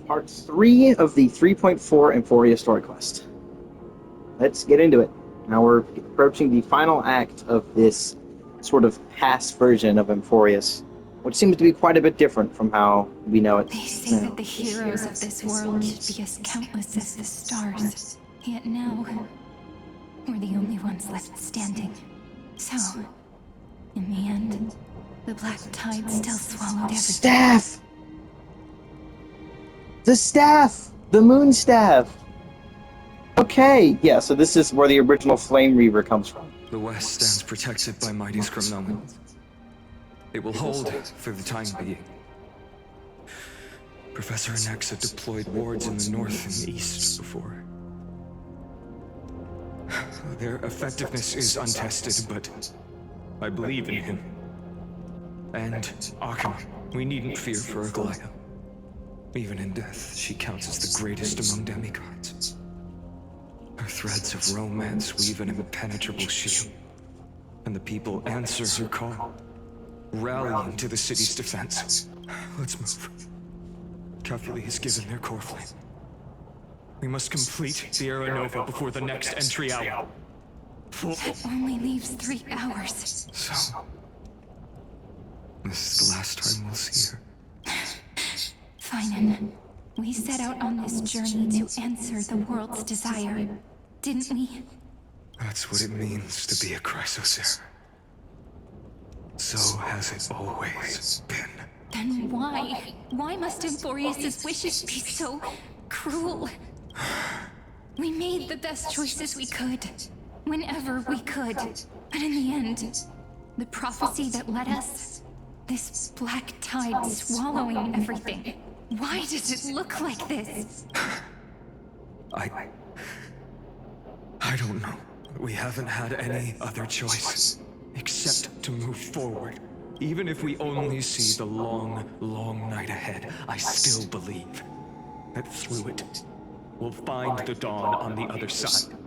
Part 3 of the 3.4 Amphoreus story quest. Let's get into it. Now we're approaching the final act of this sort of past version of Amphoreus, which seems to be quite a bit different from how we know it. They say that the heroes of this world should be as countless as the stars. Yet now, we're the only ones left standing. So, in the end, the black tide still swallowed everything. Staff! The staff! The moon staff! Okay, yeah, so this is where the original Flame Reaver comes from. The West stands protected by mighty Scrimnomen. It will hold for the time being. Professor Anaxa deployed wards in the north and east before. Their effectiveness is untested, but I believe in him. And Arkham, we needn't fear for Aglaya. Even in death, she counts as the greatest among demigods. Her threads of romance weave an impenetrable shield, and the people answer her call, rallying to the city's defense. Let's move. Calculi has given their core flame. We must complete the Era Nova before the next entry out. That only leaves 3 hours. So, this is the last time we'll see her. Finan, we set out on this journey to answer the world's desire, didn't we? That's what it means to be a Chrysosaur. So has it always been. Then why? Why must Amphoreus' wishes be so cruel? We made the best choices we could, whenever we could. But in the end, the prophecy that led us, this black tide swallowing everything. Why does it look like this? I don't know. We haven't had any other choice, except to move forward. Even if we only see the long, long night ahead, I still believe that through it, we'll find the dawn on the other side.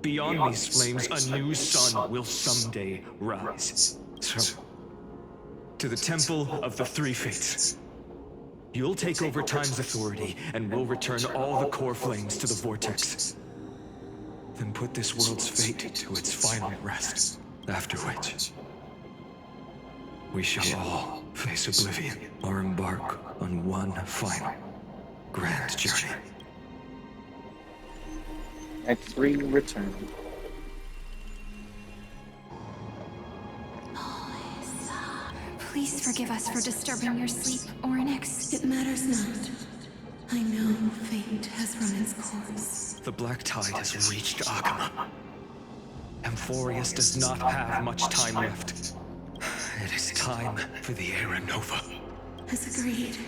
Beyond these flames, a new sun will someday rise. So, to the Temple of the Three Fates. You'll take over Time's authority, and we'll return all the core flames to the Vortex. Then put this world's fate to its final rest. After which, we shall all face oblivion, or embark on one final, grand journey. Act 3 return. Please forgive us for disturbing your sleep, Oryx. It matters not. I know fate has run its course. The black tide has reached Akama. Amphoreus does not have much time left. It is time for the Era Nova. As agreed,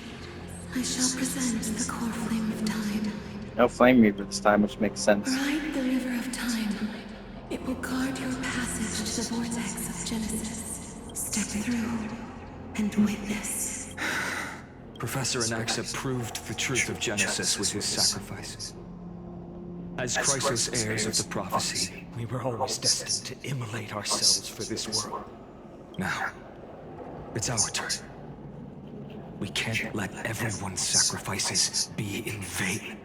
I shall present the core flame of time. No Flame Reaver this time, which makes sense. Ride the river of time. It will guard your passage to the vortex of Genesis. Step through and witness. Professor Anaxa proved the truth of Genesis with his sacrifice. As Chrysos heirs of the prophecy, we were always destined to immolate ourselves for this world. Now, it's our turn. We can't let everyone's sacrifices be in vain.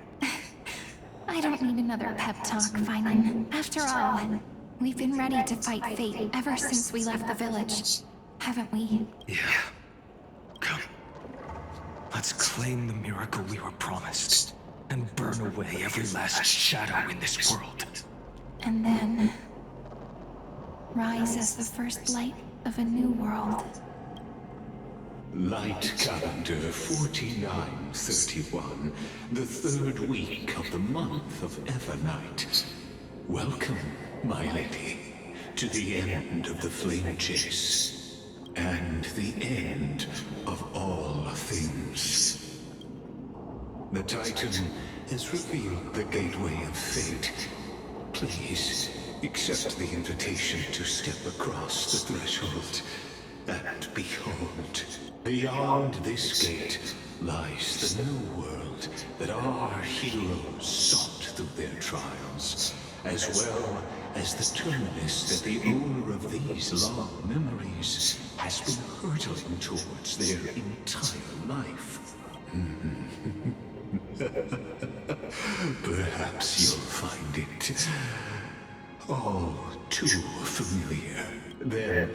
I don't need another pep talk, Finan. After all, we've been ready to fight fate ever since we left the village, haven't we? Yeah. Come. Let's claim the miracle we were promised, and burn away every last shadow in this world. And then, rise as the first light of a new world. Light calendar 4931, the 3rd week of the month of Evernight. Welcome, my lady, to the end of the flame chase, and the end of all things. The Titan has revealed the gateway of fate. Please accept the invitation to step across the threshold, and behold, beyond this gate lies the new world that our heroes sought through their trials, as well as the terminus that the owner of these long memories has been hurtling towards their entire life. too familiar. Then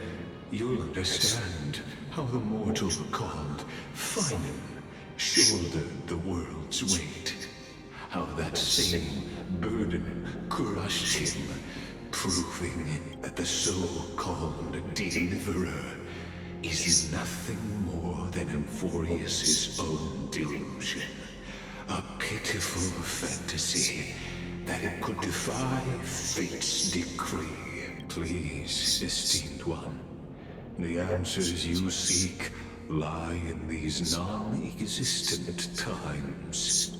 you'll understand how the mortal called Finan shouldered the world's weight. How that same burden crushed him, proving that the so-called Deliverer is nothing more than amphoreus' own delusion. A pitiful fantasy that it could defy fate's decree. Please, esteemed one, the answers you seek lie in these non-existent times.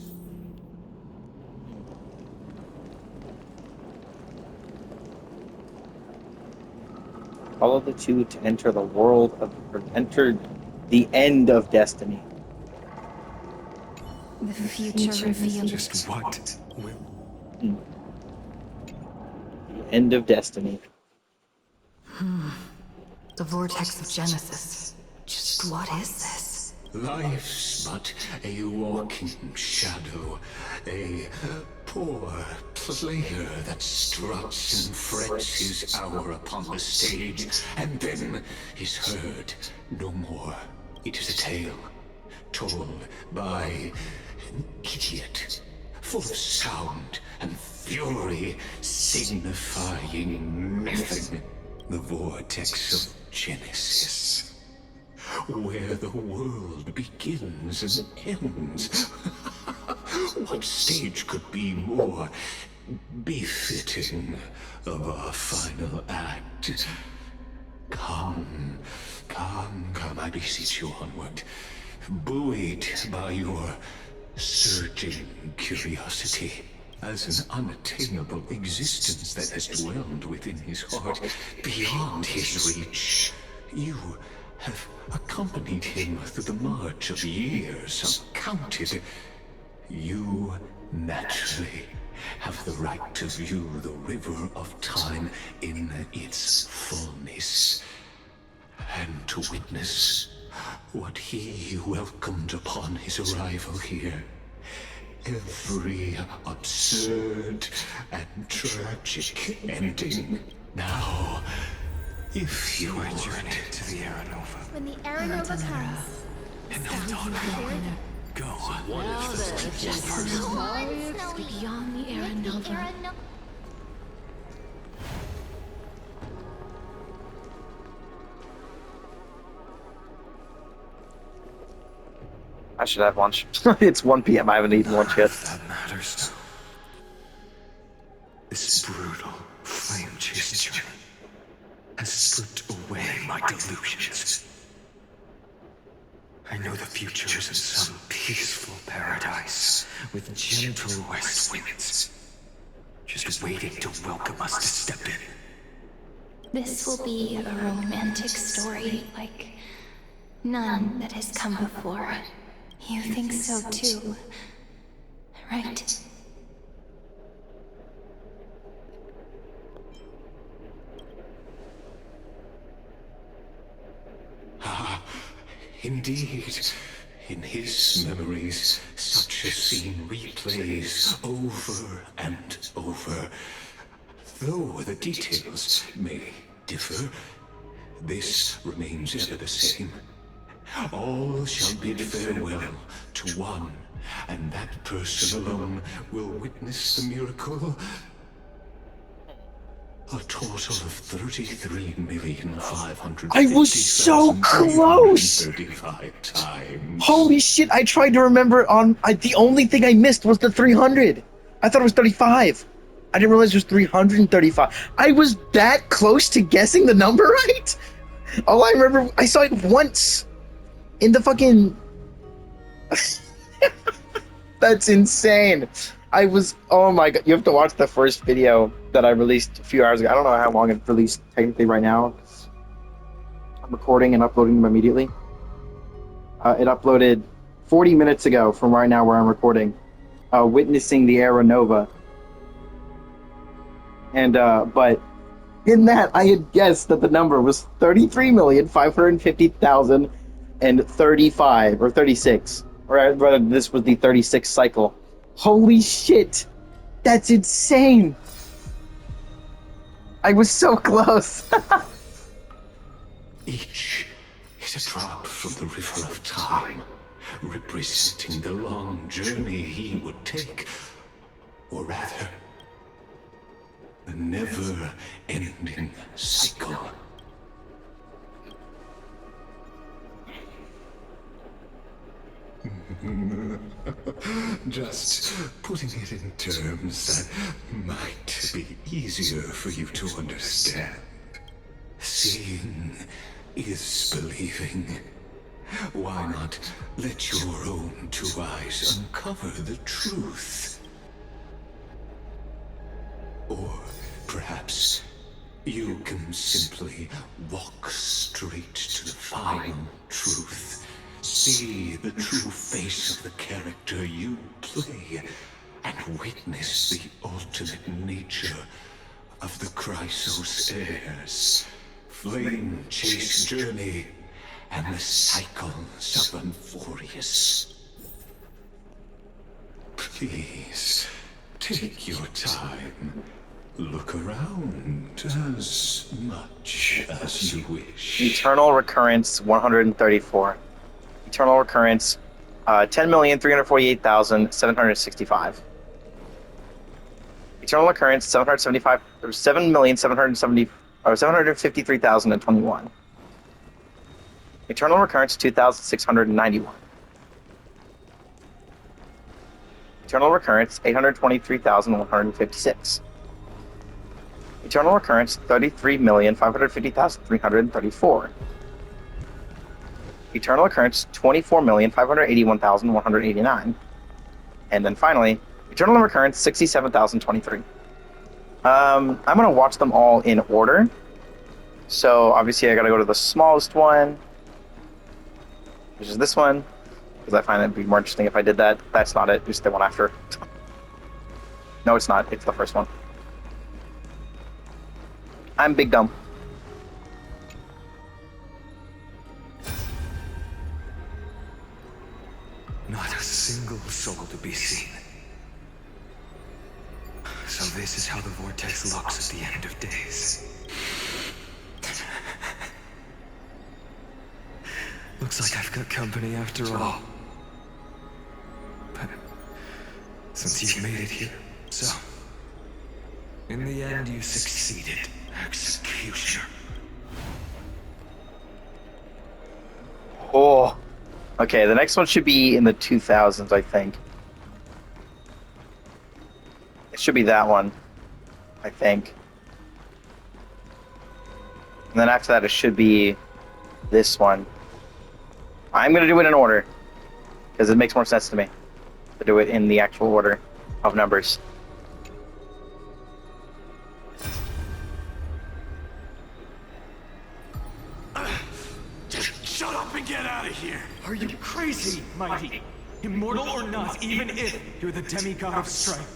Follow the two to enter the world of, or enter the end of destiny. The future revealed. Just what will... The end of destiny. The vortex of Genesis. Just what is this? Life's but a walking shadow, a poor player that struts and frets his hour upon the stage, and then is heard no more. It is a tale told by an idiot, full of sound and fury, signifying nothing. The vortex of Genesis, where the world begins and ends. What stage could be more befitting of our final act? Come, I beseech you onward, buoyed by your surging curiosity. As an unattainable existence that has dwelled within his heart, beyond his reach, you have accompanied him through the march of years uncounted. You naturally have the right to view the river of time in its fullness, and to witness what he welcomed upon his arrival here. Every absurd and tragic ending. Now, if you would journey to the Aranova. When the Aranova comes, And no daughter. Go. Beyond the Aranova. I should have lunch. It's 1 p.m. I haven't eaten lunch yet. That matters. This brutal flame chase journey has stripped away my delusions. I know the future is in some peaceful paradise with gentle west winds, just waiting to welcome us to step in. This will be a romantic story like none that has come before. You think so too, right? Indeed, in his memories, such a scene replays over and over. Though the details may differ, this remains ever the same. All shall bid farewell to one, and that person alone will witness the miracle. A total of 33,550,035 I was so close! times. Holy shit, I tried to remember the only thing I missed was the 300. I thought it was 35. I didn't realize it was 335. I was that close to guessing the number right? All I remember, I saw it once in the fucking... That's insane. Oh my god, you have to watch the first video that I released a few hours ago. I don't know how long it's released technically right now. I'm recording and uploading them immediately. It uploaded 40 minutes ago from right now where I'm recording, witnessing the Aranova. And, but in that, I had guessed that the number was 33,550,035, or 36. Or rather, this was the 36th cycle. Holy shit! That's insane! I was so close. Each is a drop from the river of time, representing the long journey he would take, or rather, the never-ending cycle. Just putting it in terms that might be easier for you to understand. Seeing is believing. Why not let your own two eyes uncover the truth? Or perhaps you can simply walk straight to the final truth. See the true face of the character you play, and witness the ultimate nature of the Chrysos heirs, flame chase journey, and the cycles of amphoreus. Please, take your time. Look around as much as you wish. Eternal recurrence 134. Eternal recurrence 10,348,765. Eternal recurrence 775 or 7,770 or 753,021. Eternal recurrence 2,691. Eternal recurrence 823,156. Eternal recurrence 33,550,334. Eternal occurrence 24,581,189. And then finally, eternal recurrence 67,023. I'm gonna watch them all in order. So obviously I gotta go to the smallest one, which is this one, because I find it'd be more interesting if I did that. That's not it, it's the one after. No, it's not, it's the first one. I'm big dumb. Not a single soul to be seen. So this is how the vortex looks at the end of days. Looks like I've got company after all. But since you've made it here, so in the end you succeeded, executioner. Oh. Okay, the next one should be in the 2000s, I think. It should be that one, I think. And then after that, it should be this one. I'm going to do it in order, because it makes more sense to me to do it in the actual order of numbers. Just shut up and get out of here! Are you crazy, Mighty? Immortal or not, even if you're the demigod of strength.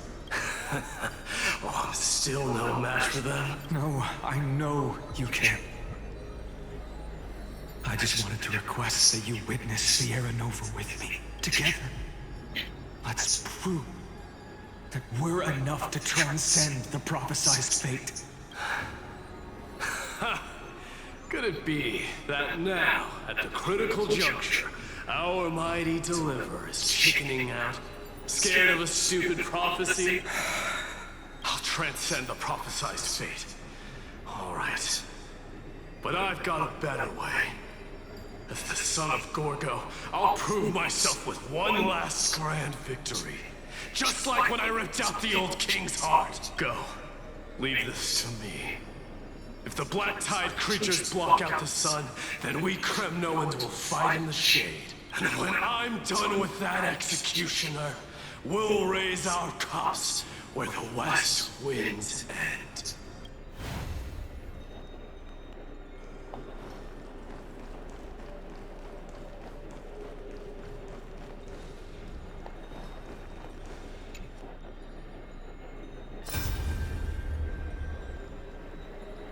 Oh, I'm still no match for them. No, I know you can. I just wanted to request that you witness Sierra Nova with me, together. Let's prove that we're enough to transcend the prophesized fate. Could it be that now, at the critical juncture, our mighty deliverer is chickening out, scared of a stupid prophecy? I'll transcend the prophesized fate. All right. But I've got a better way. As the son of Gorgo, I'll prove myself with one last grand victory. Just like when I ripped out the old king's heart. Go. Leave this to me. If the black tide creatures block out the sun, then we Kremnoans will fight in the shade. And when I'm done with that executioner, we'll raise our cups where the west winds end.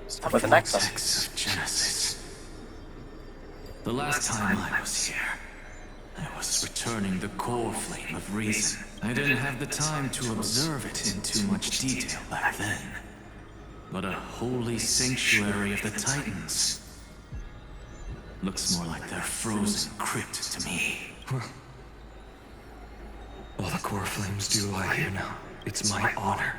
Start with the next one. Vortex of Genesis. The last time I was here, I was returning the core flame of reason. I didn't have the time to observe it in too much detail back then. but a holy sanctuary of the Titans. Looks more like their frozen crypt to me. All the core flames do lie here now. It's my honor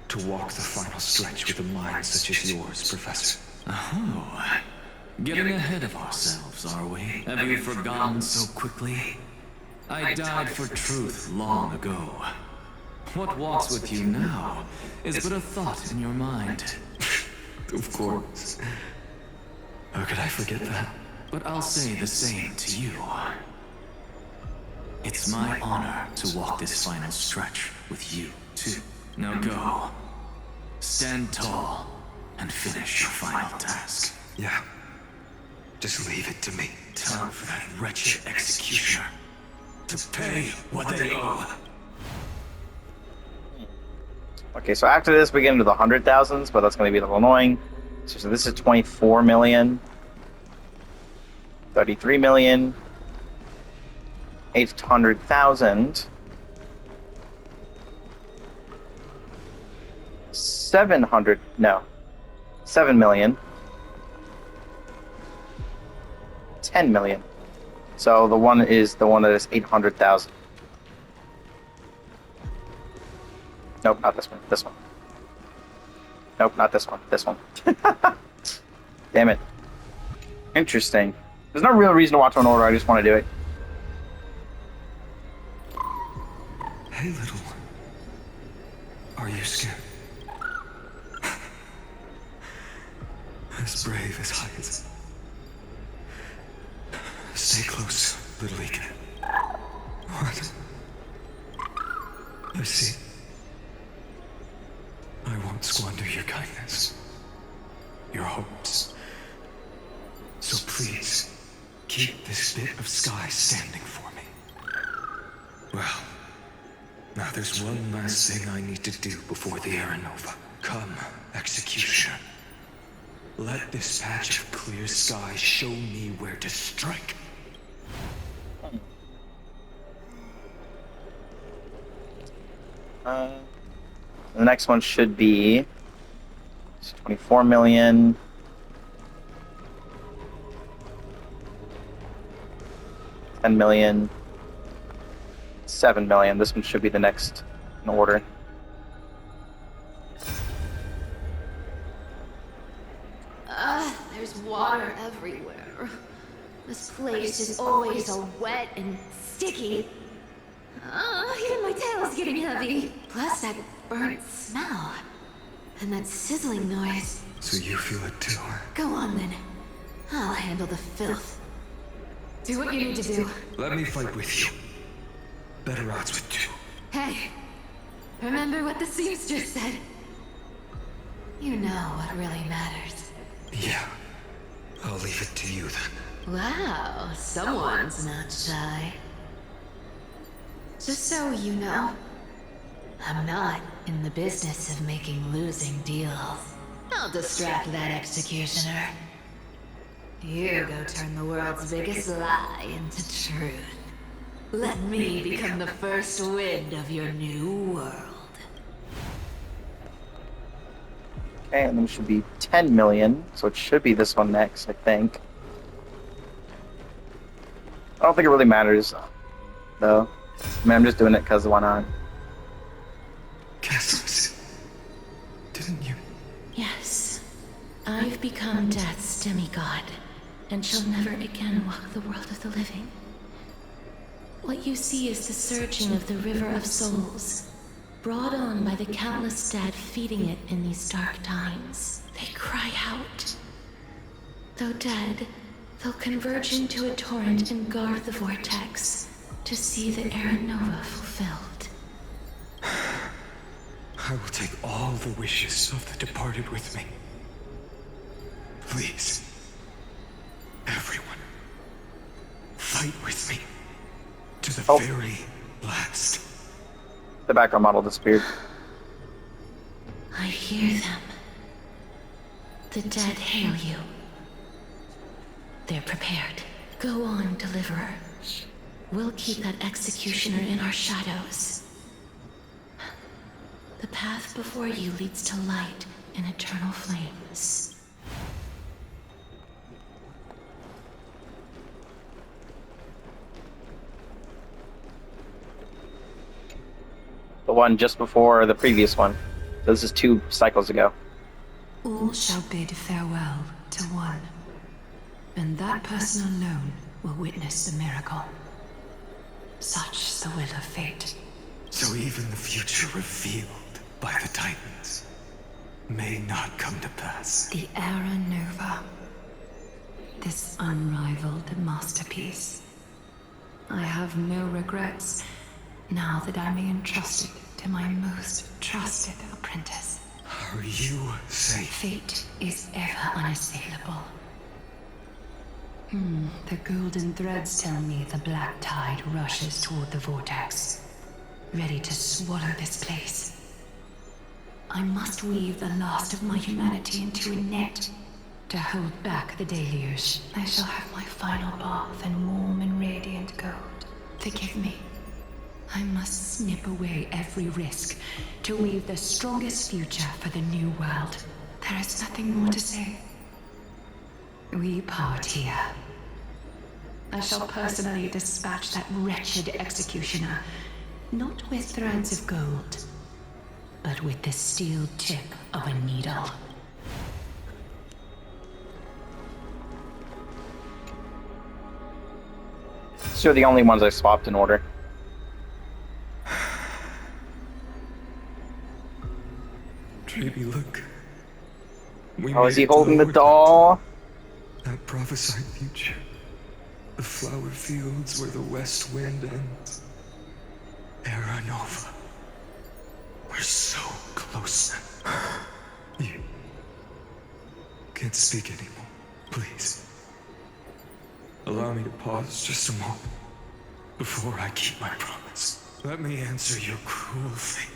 to walk the final stretch with a mind such as yours, Professor. Oh, getting ahead of ourselves, are we? Have you forgotten so quickly? I died for truth long ago. What walks with you now is but a thought in your mind. Of course. How could I forget that? But I'll say the same to you. It's my honor to walk this final stretch with you, too. Now go. Stand tall and finish your final task. Yeah. Just leave it to me. Time for that wretched executioner to pay what they owe. Okay, so after this we get into the 100,000s, but that's going to be a little annoying. So this is 24 million, 33 million, 800,000, 700, no, 7 million, 10 million. So the one is the one that is 800,000. Nope, not this one. This one. Nope, not this one. This one. Damn it. Interesting. There's no real reason to watch them in order. I just want to do it. Hey, little one. Are you scared? As brave as I is. Stay close, little Egan. What? I see. I won't squander your kindness, your hopes. So please, keep this bit of sky standing for me. Well, now there's one last thing I need to do before the Aranova. Come, Executioner. Let this patch of clear sky show me where to strike. The next one should be 24 million. 10 million. 7 million. This one should be the next in order. There's water everywhere. This place is always all wet and sticky. Even my tail's getting heavy. Plus that burnt smell. And that sizzling noise. So you feel it too, huh? Go on then. I'll handle the filth. Do what you need to do. Let me fight with you. Better odds with two. Hey, remember what the seamstress said? You know what really matters. Yeah. I'll leave it to you then. Wow, someone's not shy. Just so you know, I'm not in the business of making losing deals. I'll distract that executioner. You go turn the world's biggest lie into truth. Let me become the first wind of your new world. Okay, and then it should be 10 million, so it should be this one next, I think. I don't think it really matters, though. I mean, I'm just doing it because why not? Cassius, didn't you? Yes. I've become Death's demigod, and shall never again walk the world of the living. What you see is the surging of the river of souls, brought on by the countless dead feeding it in these dark times. They cry out. Though dead, they'll converge into a torrent and guard the vortex to see the Aranova fulfilled. I will take all the wishes of the departed with me. Please, everyone, fight with me to the very last. The background model disappeared. I hear them. The dead hail you. They're prepared. Go on, Deliverer. We'll keep that executioner in our shadows. The path before you leads to light in eternal flames. The one just before the previous one. This is 2 cycles ago. All shall bid farewell to one, and that person alone will witness the miracle. Such the will of fate. So even the future revealed by the Titans may not come to pass. The Era Nova. This unrivaled masterpiece. I have no regrets now that I'm entrusted to my most trusted apprentice. Are you safe? Fate is ever unassailable. The golden threads tell me the black tide rushes toward the vortex, ready to swallow this place. I must weave the last of my humanity into a net to hold back the deluge. I shall have my final bath in warm and radiant gold. Forgive me. I must snip away every risk to weave the strongest future for the new world. There is nothing more to say. We part here. I shall personally dispatch that wretched executioner, not with threads of gold, but with the steel tip of a needle. These are the only ones I swapped in order. Baby, look. Oh, is he holding the doll? That prophesied future. The flower fields where the west wind ends. Era Nova. We're so close. You can't speak anymore. Please. Allow me to pause just a moment before I keep my promise. Let me answer your cruel fate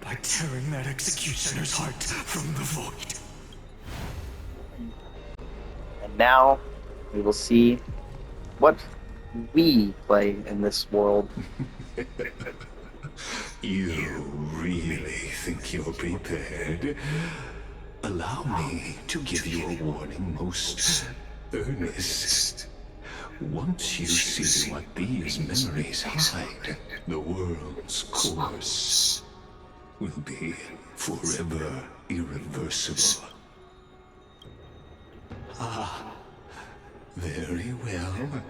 by tearing that executioner's heart from the void. And now we will see what we play in this world. You really think you're prepared? Allow me to give you a warning, most earnest. Once you see what these memories hide, the world's course will be forever irreversible. Ah, very well.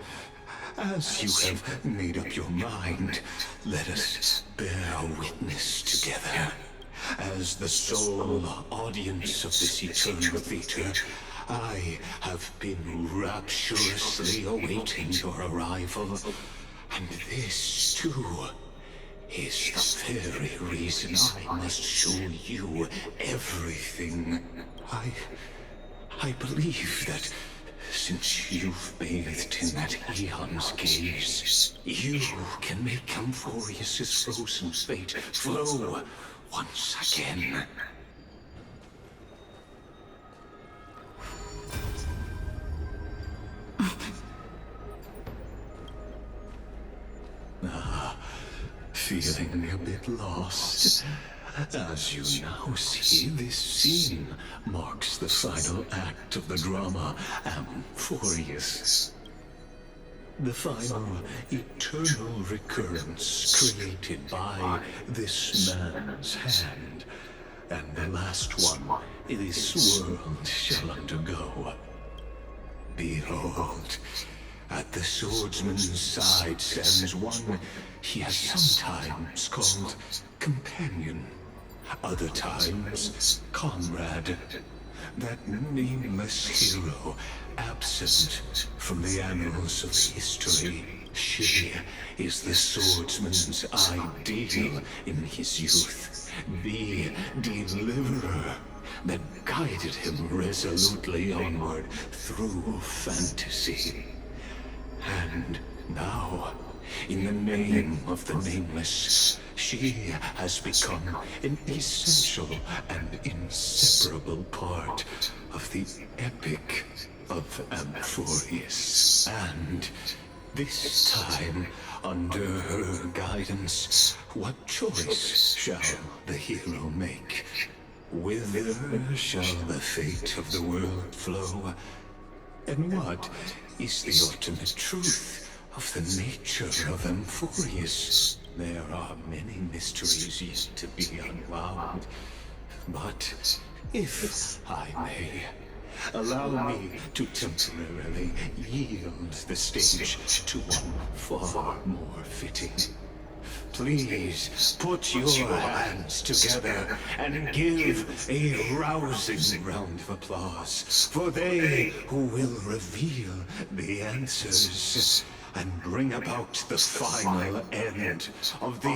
As you have made up your mind, let us bear witness together. As the sole audience of this eternal theater, I have been rapturously awaiting your arrival. And this, too, is the very reason I must show you everything. I believe that since you've bathed in that Eon's gaze, you can make amphoreus' frozen fate flow once again. Feeling a bit lost? As you now see, this scene marks the final act of the drama Amphoreus. The final eternal recurrence created by this man's hand, and the last one this world shall undergo. Behold, at the swordsman's side stands one he has sometimes called companion, other times comrade, that nameless hero absent from the annals of history. She is the swordsman's ideal in his youth, the deliverer that guided him resolutely onward through fantasy. And now, in the name of the nameless, she has become an essential and inseparable part of the epic of Amphoreus. And this time, under her guidance, what choice shall the hero make? Whither shall the fate of the world flow? And what is the ultimate truth of the nature of amphoreus? There are many mysteries yet to be unwound. But if I may, allow me to temporarily yield the stage to one far more fitting. Please put your hands together and give a rousing round of applause for they who will reveal the answers and bring about the final end of the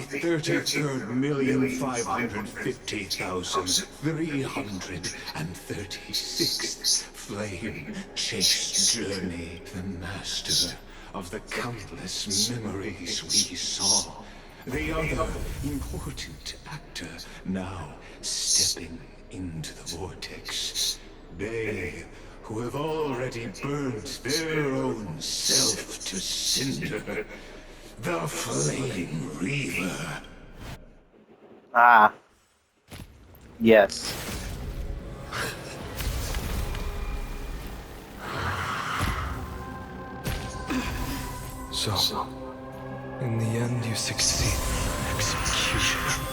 33,550,336th flame chase journey. The master of the countless memories we saw. The other important actor now stepping into the vortex. They who have already burned their own self to cinder. The Flame Reaver. Ah. Yes. So, in the end, you succeed. Executioner.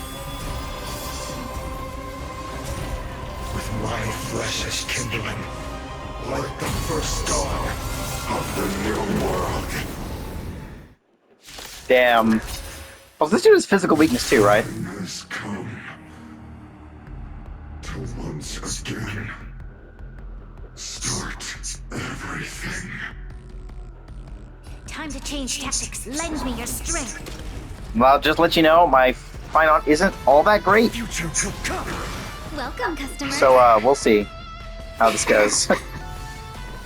With my flesh as kindling, like the first dawn of the new world. Damn. Oh, this dude has physical weakness too, right? Has come to once again start everything. Time to change tactics. Lend me your strength. Well, just let you know, my fine art isn't all that great. Future will come. Welcome, customer. So, we'll see how this goes.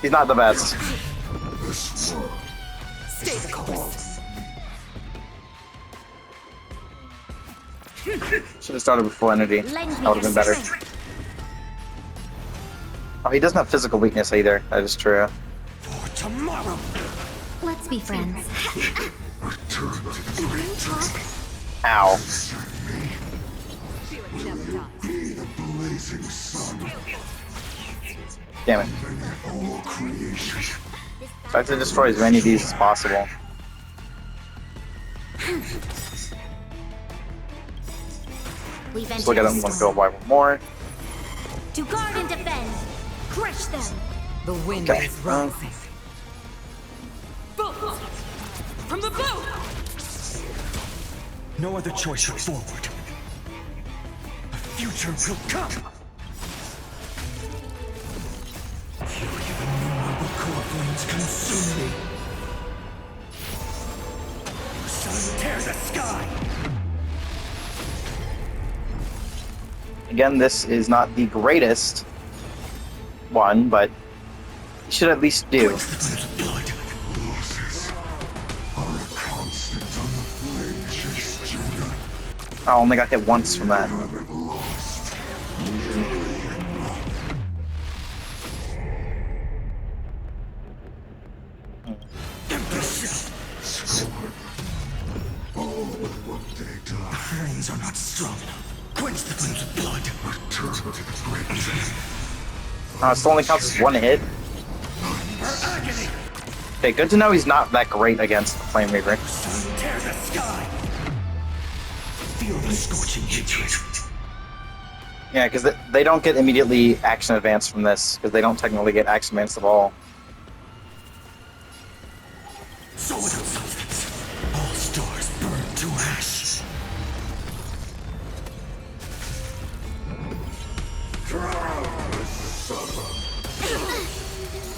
He's not the best. This world. Stay the course. Should have started with full energy. Lend me That would have been better. strength. Oh, he doesn't have physical weakness either. That is true. For tomorrow. Let's be friends. Return to the great Talk. Ow. be the blazing sun. Damn it. All creation. So I have to destroy as many of these as possible. We've Let's look at entered them. the Let's go storm. one more. To guard and defend. Crush them. The wind Okay. is rising. From the boat. No other choice but forward. A future will come. Fury of innumerable core flames consume me. The sun tears the sky. Again, this is not the greatest one, but you should at least do. Footprints of blood. Losses are a constant on the flame chase, Judah. I only got hit once from that. Haven't lost nearly enough. Empty shell. Sword. All but what they die. The flames are not strong enough. Quench the flames of blood. Return to the great flame. It still only counts as one hit. Okay, good to know he's not that great against the Flame Reaver. Sun tears the sky. Feel the scorching hatred. Yeah, because they don't get immediately action advance from this, because they don't technically get action advance at all. So without substance, all stars burn to ash.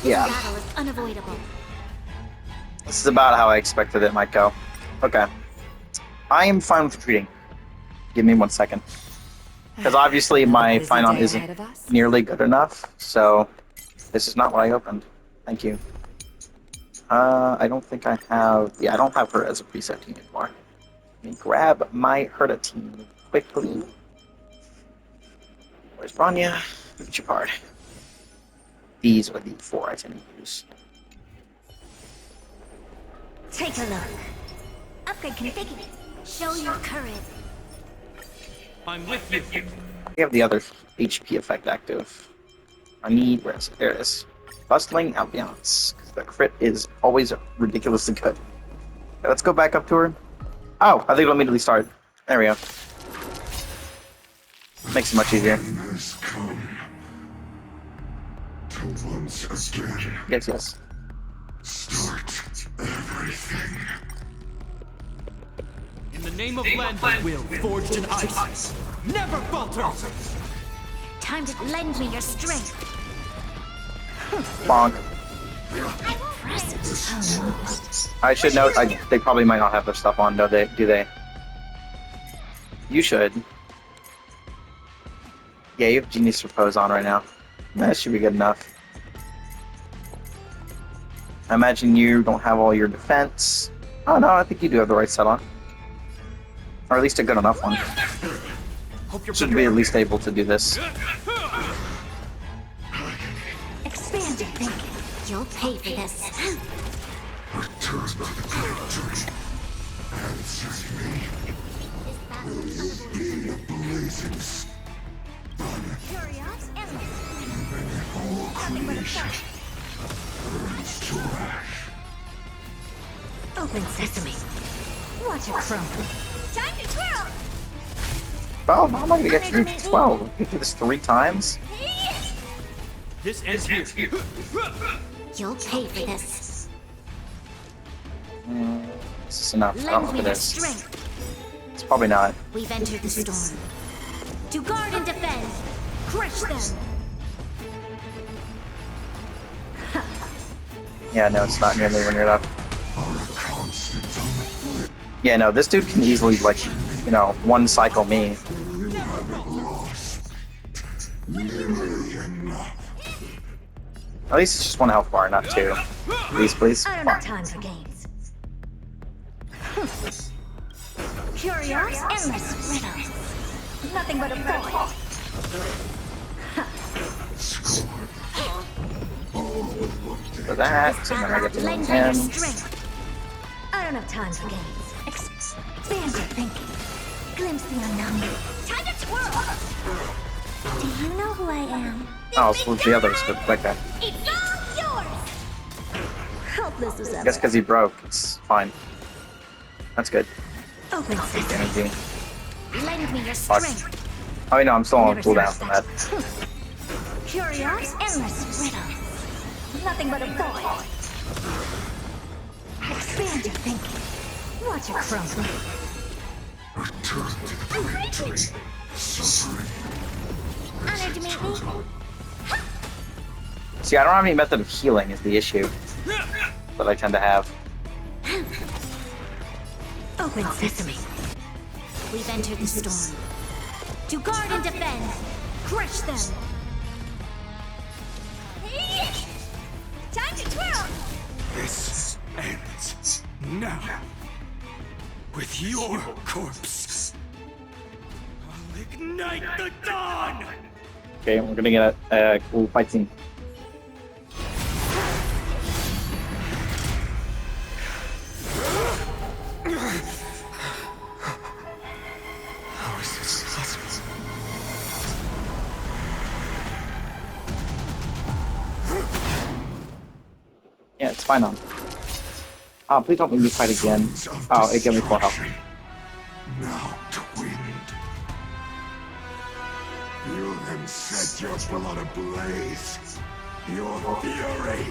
Yeah, Battle is unavoidable. this is about how I expected it might go. Okay. I am fine with retreating. Give me 1 second. Because obviously my Busy fine art day isn't ahead of us. nearly good enough, so this is not what I opened. Thank you. I don't think I have... Yeah, I don't have her as a preset team anymore. Let me grab my Herta team quickly. Where's Bronya? Where's Chapard? These are the 4 I tend to use. Take a look. Upgrade configured. Show your courage. I'm with you. We have the others. HP effect active. I need, where is it? There it is. Bustling ambiance. The crit is always ridiculously good. Okay, let's go back up to her. Oh, I think it'll immediately start. There we go. Makes it much easier. Has come to once again Yes. start everything. In the name of land and will, forged in ice, never falter! Time to lend me your strength. Bonk. Impressive. I should note, they probably might not have their stuff on, do they? You should. Yeah, you have Genius Repose on right now. That should be good enough. I imagine you don't have all your defense. Oh no, I think you do have the right set on. Or at least a good enough one. Should be at least able to do this. Expand your thinking. You'll pay for this. Return to the victory. Answer me. Will you be a blazing sun? Curious endless. Even if all creation burns to ash. Open sesame. Watch it crumble. Time to twirl. Oh, how am I gonna get through 12? We can do this 3 times? This ends here. You'll pay for this. This is enough. I don't know Lend if me it your is. strength. It's probably not. We've entered the storm. To guard and defend. Crush them. Yeah, no, it's not nearly when you're up. Yeah, no, this dude can easily, like, you know, one cycle me. At least it's just 1 health bar, not 2. Please, please. I don't have time for games. Curious endless riddles. Nothing but a void. For that, and then I get to Lend move me your him. strength. I don't have time for games. Expand your thinking. Glimpse the unknown. Time to twirl. Do you know who I am? Oh, so the others, but like that. It's all yours. Helpless as I ever. guess because he broke, it's fine. That's good. Open sesame. Energy. Lend me your Fuck. strength. Oh, wait, no, I'm still on Never cooldown searched from that. Curious endless riddles. Nothing but a void. Expand your thinking. Watch it crumble. Return to the victory. Suffering. Honored to meet me. See, I don't have any method of healing is the issue that I tend to have. Open sesame. We've entered the storm. To guard and defend. Crush them. Time to twirl. This ends now. With your corpse. I'll ignite the dawn! Okay, we're gonna get a cool fight scene. How is this possible? Yeah, it's fine on. Oh, please don't make me fight again. Oh, it gave me 4 health. Now to wind. You then set your blood ablaze. Your fury.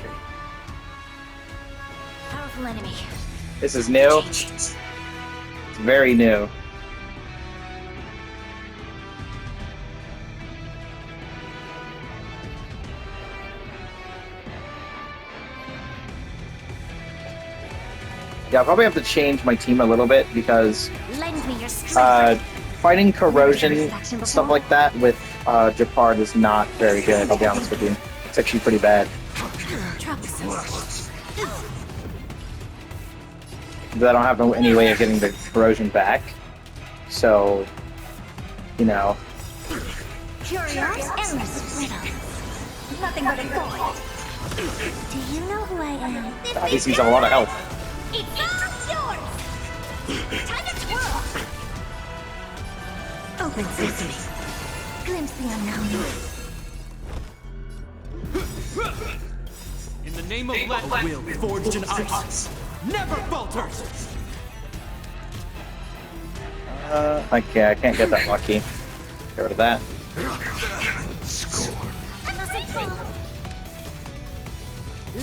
Powerful enemy. This is new. It's very new. Yeah, I'll probably have to change my team a little bit because Lend me your strength. fighting corrosion, stuff like that with Japard is not very good, I'll be honest with you. It's actually pretty bad. Troublesome. But I don't have any way of getting the corrosion back. So, you know. Curious endless riddles. Nothing but a void. Do you know who I am? At least he's a lot of health. It's all yours. Time to twirl. Open sesame. Glimpse the unknown. In the name of Land, a will forged in ice never falters! Okay, I can't get that lucky. Get rid of that. I mustn't fall.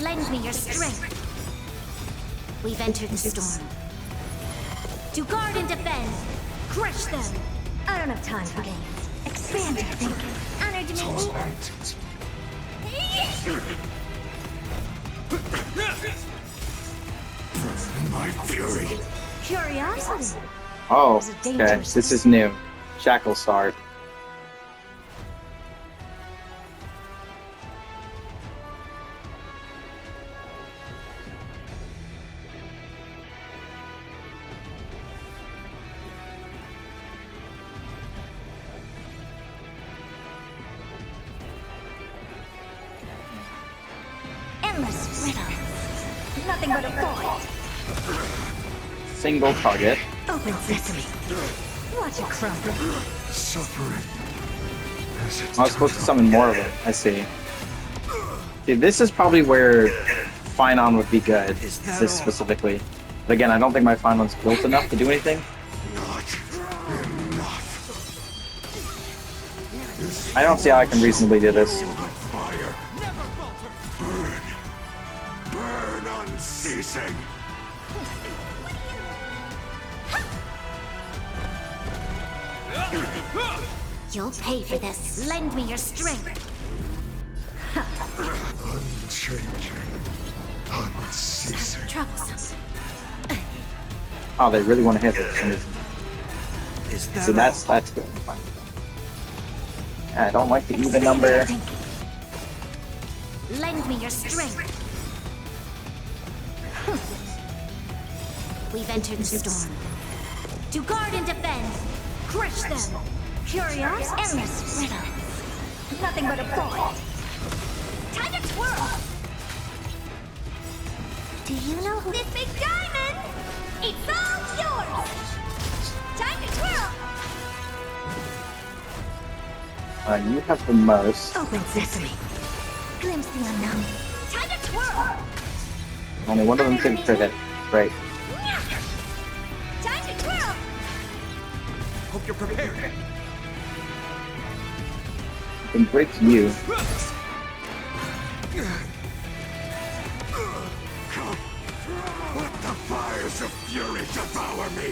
Lend me your strength. We've entered the storm. To guard and defend. Crush them. I don't have time for games. Expand your thinking. Honor to me. My fury. Curiosity. Oh, okay. This is new. Shackle Sword. Endless riddle. Nothing but a void. Single target. Open sesame. Watch it crumble. Suffering. I was supposed to summon more of it. I see. See, this is probably where Finon would be good. This specifically. But again, I don't think my Finon's built enough to do anything. I don't see how I can reasonably do this. Fire. Burn. Burn unceasing. You'll pay for this. Lend me your strength. Unchanging. Unceasing. Troublesome. Oh, they really want to hit it. So that's good. Fine. I don't like the even number. Lend me your strength. We've entered the storm. To guard and defend. Crush them. Curious, endless riddles. Nothing but a void. Time to twirl. Do you know who this big diamond? It's all yours. Time to twirl. You have the most. Open sesame. Glimpse the unknown. Time to twirl. Only one of them can fit it. Right. Time to twirl. Hope you're prepared. I can break you. Let the fires of fury devour me.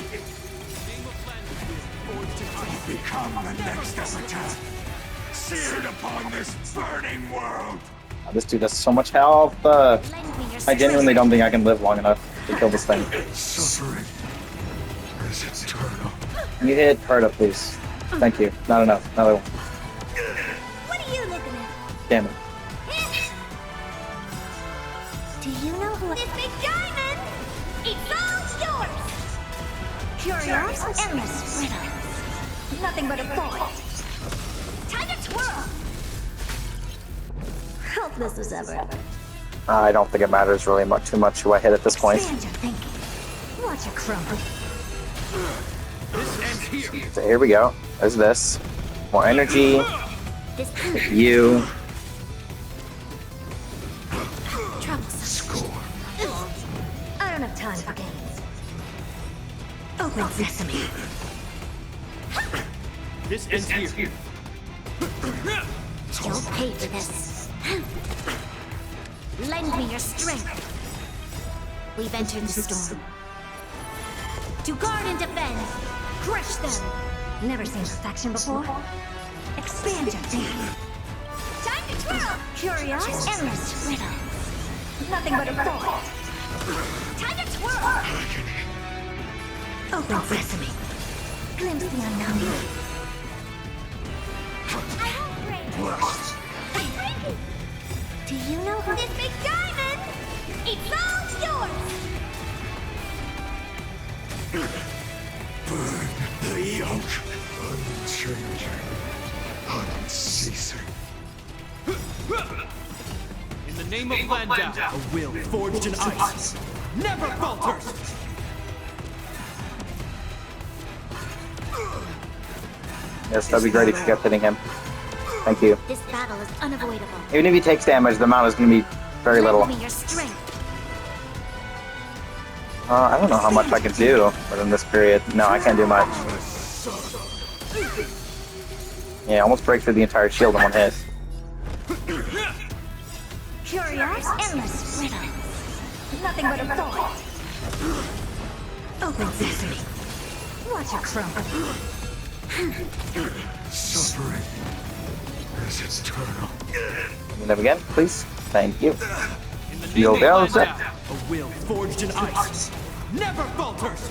Become the next epitaph. Seared upon this burning world. Oh, this dude has so much health. I genuinely don't think I can live long enough to kill this thing. Suffering is eternal. You hit Carta, please. Thank you. Not enough. Another one. What are you looking at? Damn it. Do you know who this big diamond? It's all yours. Curious, endless riddles. Nothing but a void. Time to twirl. Hopeless as ever. I don't think it matters really too much who I hit at this point. Expand your thinking. Watch it crumble. This ends here. So here we go. There's this. More energy. This You. troublesome. Score. I don't have time for games. Open sesame. This ends here. You'll pay for this. Lend me your strength. We've entered the storm. To guard and defend. Crush them. Never seen perfection before. Expand your thinking. Time to twirl. Curious, endless riddles. Nothing but a void. Time to twirl. Open sesame. Glimpse the unknown. I won't break. Do you know who this big diamond? It's all yours. Burn the yoke. Unchanging. Unceasing. In the name of Landau, a will forged in ice never falters! Yes, that'd be great if you kept hitting him. Thank you. This battle is unavoidable. Even if he takes damage, the amount is going to be very little. Lend me your strength. I don't know how much I can do within this period. No, I can't do much. Yeah, almost break through the entire shield in one hit. Curious, endless riddle. Nothing but a thought. Open sesame. Watch it crumble. Suffering is eternal. Never again, please. Thank you. In the Shield name of bells. Vanda, a will forged in ice never falters.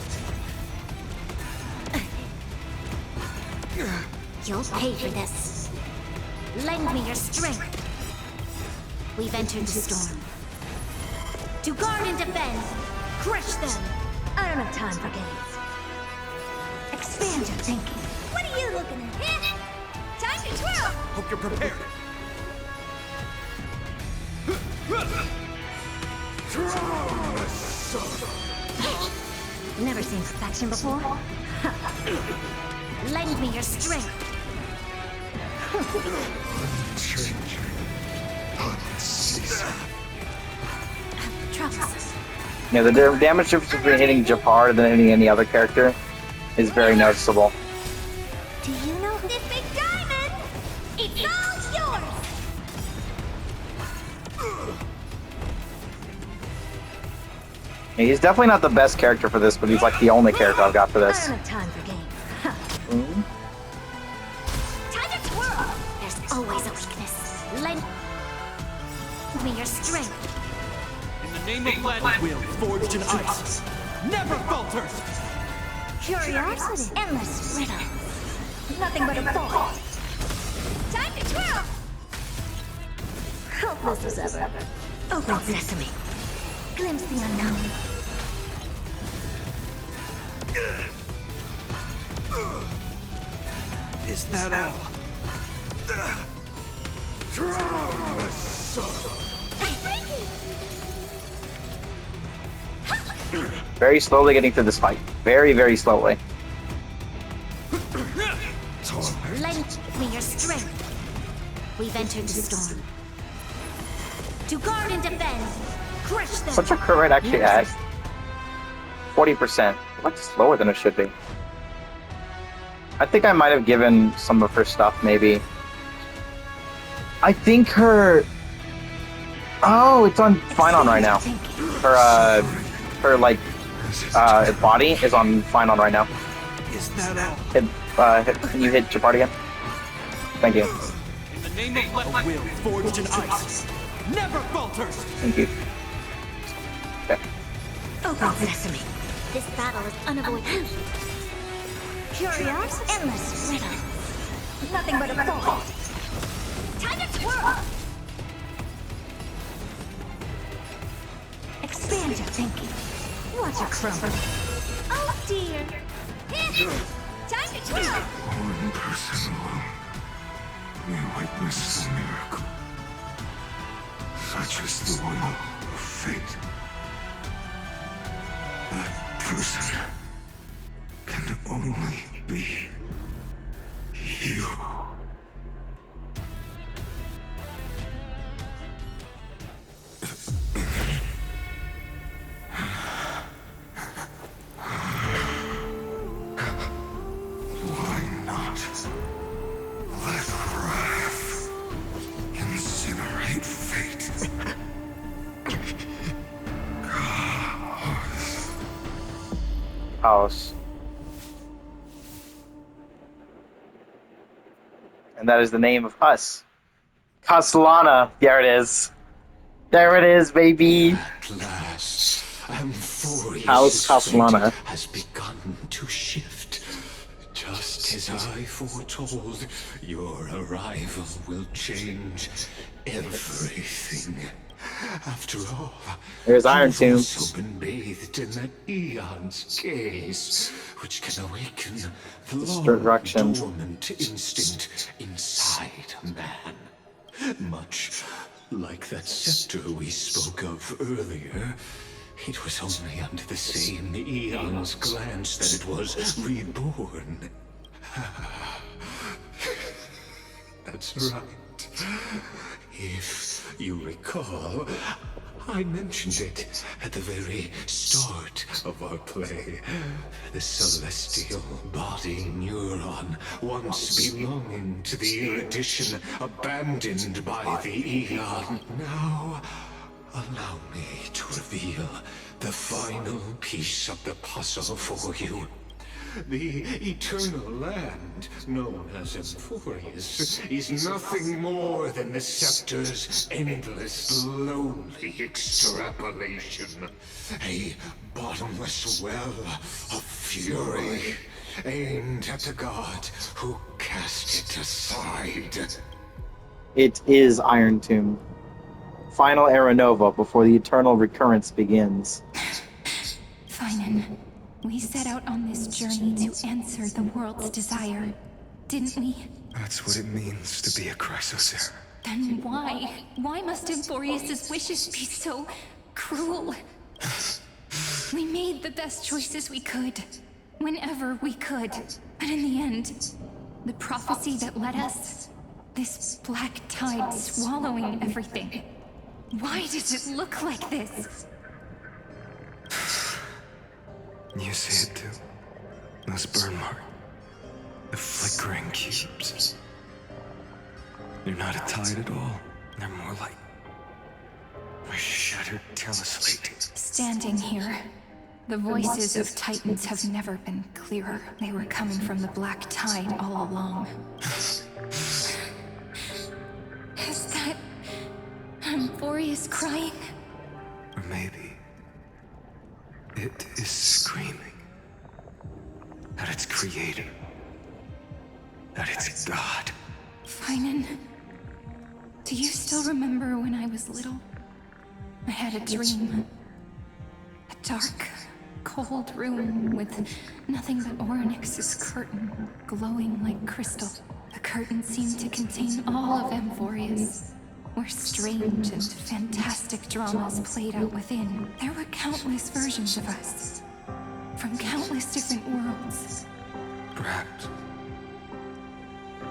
You'll pay for this. Lend me your strength. We've entered the storm. To guard and defend. Crush them. I don't have time for games. Expand your thinking. What are you looking at? Time to twirl! Hope you're prepared. Never seen perfection before? Lend me your strength. Troubles. Yeah, the damage difference between hitting Japar than hitting any other character is very noticeable. Do you know this big diamond? It's all yours! Yeah, he's definitely not the best character for this, but he's like the only character I've got for I this. don't have time for games. Time to twirl! There's always a weakness. Lend me your strength. In the name of Vanda, will forged in ice never falters. Curiosity. Endless riddle. Nothing but a thought. Time to twirl! Hopeless as ever. Open sesame. Glimpse the unknown. Is that all? Very slowly getting through this fight. Very, very slowly. Lend me your strength. We've entered the storm. To guard and defend. Crush them. Such a crit rate actually has 40%. Much slower than it should be. I think I might have given some of her stuff, maybe. I think her... Oh, it's on Finon right now. Her body is on Finon right now. Is that all? Can you hit Japar again? Thank you. In the name of Vanda, a will forged in ice never falters. Thank you. Okay. Open sesame. This battle is unavoidable. Curious, endless riddle. Nothing but a thought. Time to twirl! Expand your thinking. Watch it crumble. Oh dear. Time to twirl! One person alone may witness the miracle. Such is the will of fate. That person can only be you. Why not let wrath incinerate fate? House. And that is the name of us. Castellana. There it is. There it is, baby. At last, amphoreus' House Castellana. fate has begun to shift. Just as I foretold, your arrival will change everything. After all, There's Iron you've Tomb. also been bathed in that eon's gaze, which can awaken the Destruction. long-dormant instinct inside a man. Much like that scepter we spoke of earlier, it was only under the same eon's glance that it was reborn. That's right. If you recall, I mentioned it at the very start of our play. The celestial body neuron, once belonging to the erudition abandoned by the Eon. Now, allow me to reveal the final piece of the puzzle for you. The eternal land, known as amphoreus, is nothing more than the scepter's endless, lonely extrapolation. A bottomless well of fury, aimed at the god who cast it aside. It is Iron Tomb. Final Era Nova before the eternal recurrence begins. Finan, we set out on this journey to answer the world's desire, didn't we? That's what it means to be a Chrysosaur. Then why? Why must amphoreus' wishes be so cruel? We made the best choices we could, whenever we could. But in the end, the prophecy that led us, this black tide swallowing everything. Why does it look like this? You see it too. Those burn marks. The flickering cubes. They're not a tide at all. They're more like a shattered teleslate. Standing here, the voices of Titans have never been clearer. They were coming from the black tide all along. Is that amphoreus crying? Or maybe it is screaming at its creator, at its god. Finan, do you still remember when I was little? I had a dream. A dark, cold room with nothing but Orynyx's curtain, glowing like crystal. The curtain seemed to contain all of amphoreus, where strange and fantastic dramas played out within. There were countless versions of us, from countless different worlds. Perhaps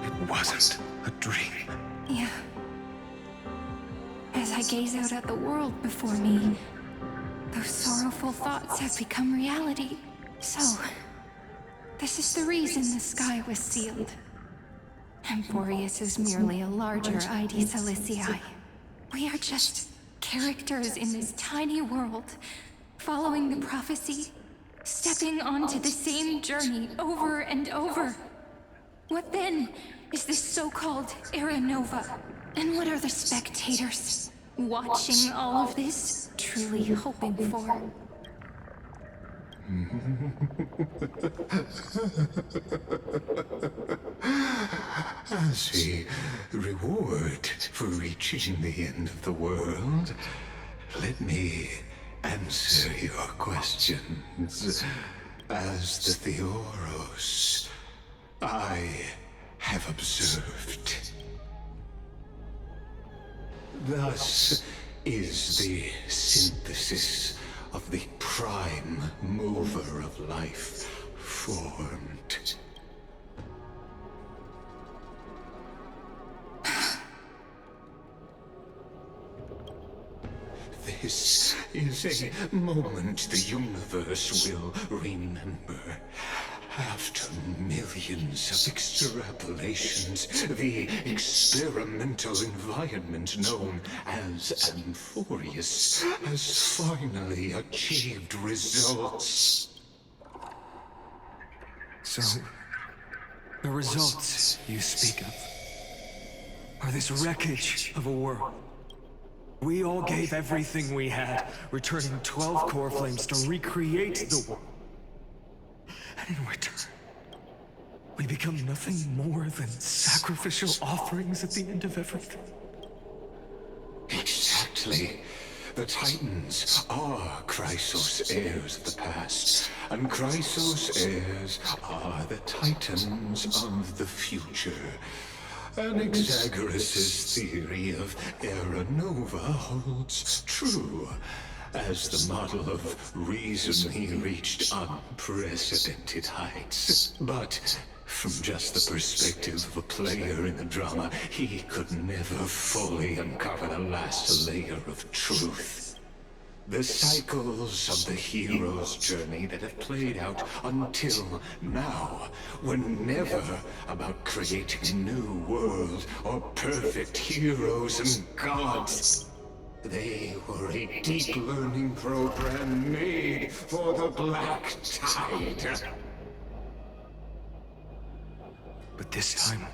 it wasn't a dream. Yeah. As I gaze out at the world before me, those sorrowful thoughts have become reality. So, this is the reason the sky was sealed. Amphoreus is merely a larger ID Silicii. We are just characters in this tiny world, following the prophecy, stepping onto the same journey over and over. What then is this so-called Era Nova? And what are the spectators watching all of this truly hoping for? As a reward for reaching the end of the world, let me answer your questions. As the Theoros, I have observed. Thus is the synthesis of the prime mover of life formed. This is a moment the universe will remember. After millions of extrapolations, the experimental environment known as amphoreus has finally achieved results. So, the results you speak of are this wreckage of a world. We all gave everything we had, returning 12 core flames to recreate the world. And in return, we become nothing more than sacrificial offerings at the end of everything. Exactly. The Titans are Chrysos heirs of the past, and Chrysos heirs are the Titans of the future. Anaxagoras' theory of Era Nova holds true. As the model of reason, he reached unprecedented heights. But From just the perspective of a player in the drama, he could never fully uncover the last layer of truth. The cycles of the hero's journey that have played out until now were never about creating a new world or perfect heroes and gods. They were a deep learning program made for the Black Tide. But this time,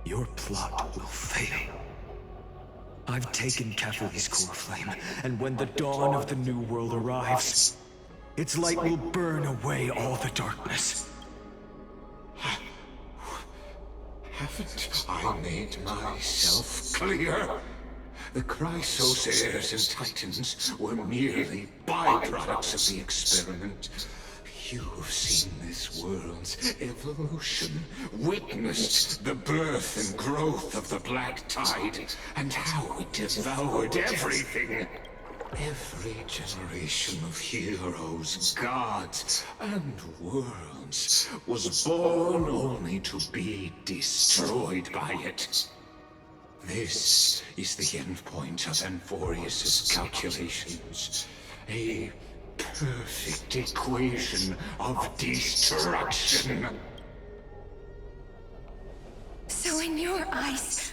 your plot will fail. I've taken Catholi's core flame, and when the dawn of the new world arrives, its light will burn away all the darkness. Haven't I made myself clear? The Chrysos heirs and Titans were merely byproducts of the experiment. You've seen this world's evolution, witnessed the birth and growth of the Black Tide, and how it devoured everything. Every generation of heroes, gods, and worlds was born only to be destroyed by it. This is the endpoint of amphoreus' calculations. A perfect equation of destruction. So in your eyes,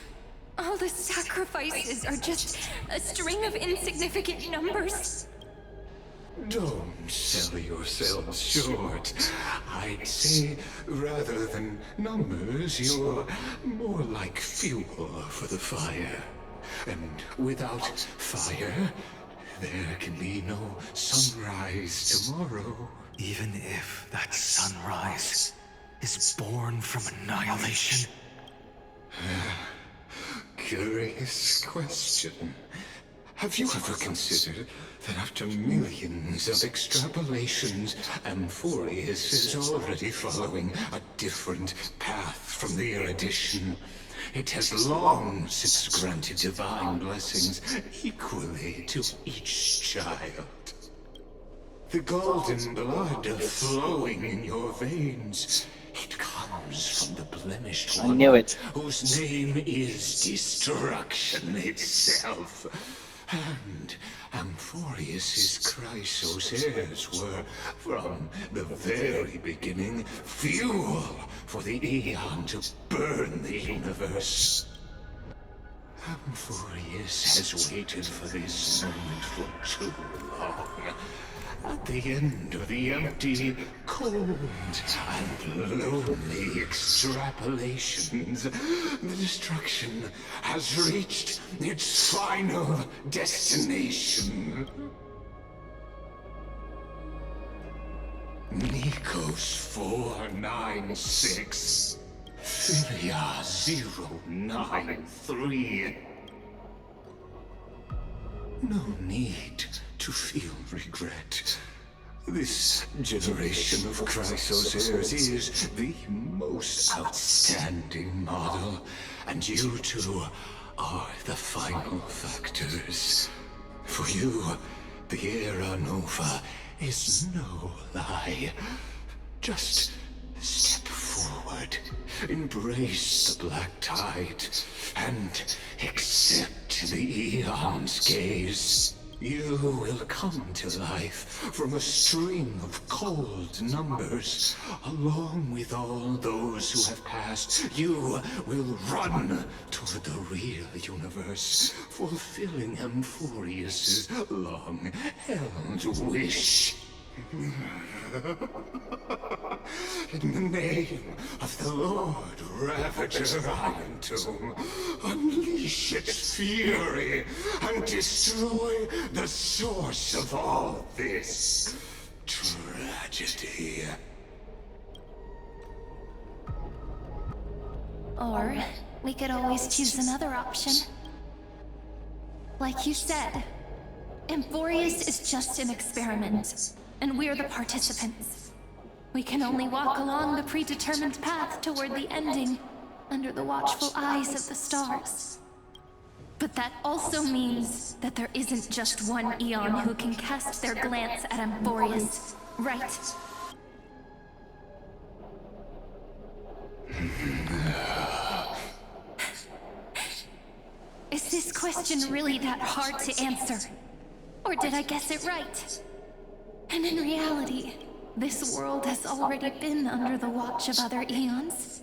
all the sacrifices are just a string of insignificant numbers? Don't sell yourselves short. I'd say, rather than numbers, you're more like fuel for the fire. And without fire, there can be no sunrise tomorrow. Even if that sunrise is born from annihilation? Curious question. Have you ever considered that after millions of extrapolations, amphoreus is already following a different path from the erudition? It has long since granted divine blessings equally to each child. The golden blood flowing in your veins, it comes from the blemished one. I knew it. Whose name is destruction itself. And amphoreus' Chrysos heirs were, from the very beginning, fuel for the Aeon to burn the universe. Amphoreus has waited for this moment for too long. At the end of the empty, cold, and lonely extrapolations, the destruction has reached its final destination. Nikos 496, Philia 093. No need to feel regret. This generation of Chrysos heirs is the most outstanding model, and you two are the final factors. For you, the Era Nova is no lie. Just step forward, embrace the Black Tide, and accept the Aeon's gaze. You will come to life from a string of cold numbers. Along with all those who have passed, you will run toward the real universe, fulfilling amphoreus' long-held wish. In the name of the Lord Ravager Iron Tomb, unleash its fury and destroy the source of all this tragedy. Or we could always choose another option. Like you said, amphoreus is just an experiment, and we're the participants. We can only walk along the predetermined path toward the ending, under the watchful eyes of the stars. But that also means that there isn't just one Aeon who can cast their glance at amphoreus, right? Is this question really that hard to answer? Or did I guess it right? And in reality, this world has already been under the watch of other eons.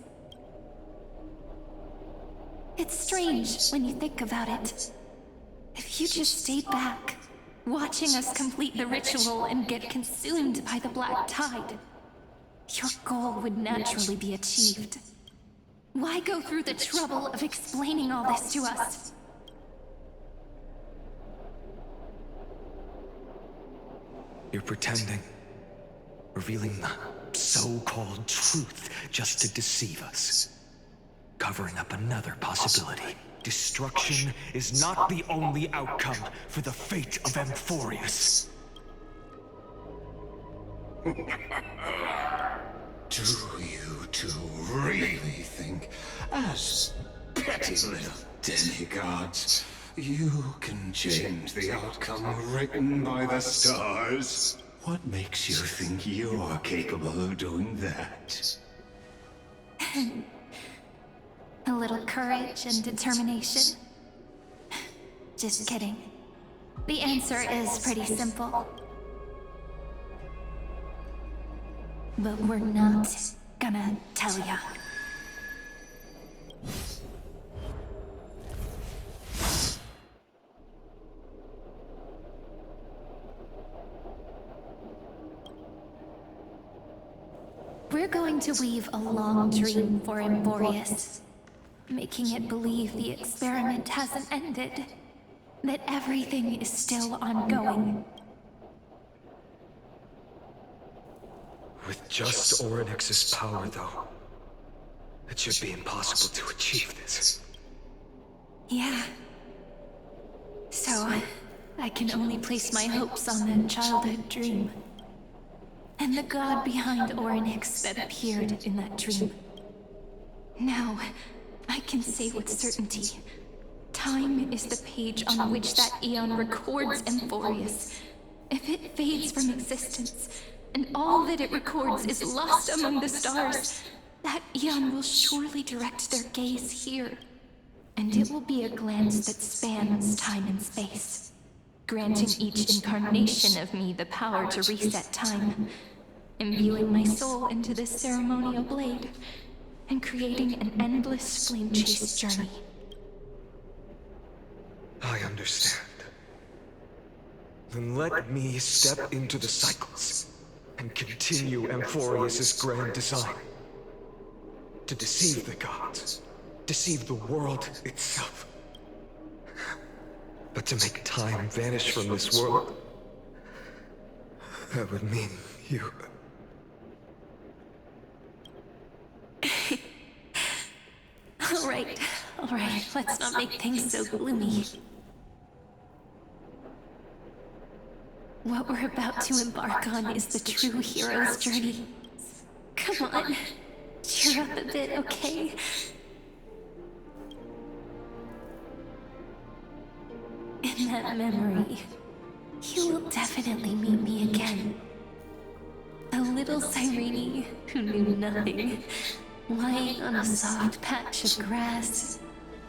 It's strange when you think about it. If you just stayed back, watching us complete the ritual and get consumed by the black tide, your goal would naturally be achieved. Why go through the trouble of explaining all this to us? You're pretending. Revealing the so-called truth just to deceive us. Covering up another possibility. Destruction is not the only outcome for the fate of amphoreus. Do you two really think, as petty little demigods, you can change the outcome written by the stars? What makes you think you're capable of doing that? A little courage and determination. Just kidding. The answer is pretty simple. But we're not gonna tell ya. We're going to weave a long dream for amphoreus, making it believe the experiment hasn't ended, that everything is still ongoing. With just Orynyx's power, though, it should be impossible to achieve this. Yeah. So, I can only place my hopes on that childhood dream. And the god behind Orynyx that appeared in that dream. Now, I can say with certainty, time is the page on which that eon records amphoreus. If it fades from existence, and all that it records is lost among the stars, that eon will surely direct their gaze here. And it will be a glance that spans time and space, granting each incarnation of me the power to reset time, imbuing my soul into this ceremonial blade, and creating an endless flame chase journey. I understand. Then let me step into the cycles and continue amphoreus's grand design. To deceive the gods, deceive the world itself. But to make time vanish from this world, that would mean you... All right, let's not make things so gloomy. What we're about to embark on is the true hero's journey. Come on, cheer up a bit, okay? In that memory, you will definitely meet me again. A little Cyrene who knew nothing, lying on a soft patch of grass,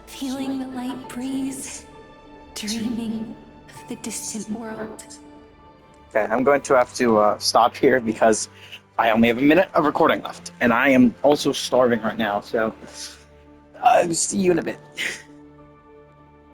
feeling the light breeze, dreaming of the distant world. Okay, I'm going to have to stop here because I only have a minute of recording left, and I am also starving right now, so see you in a bit.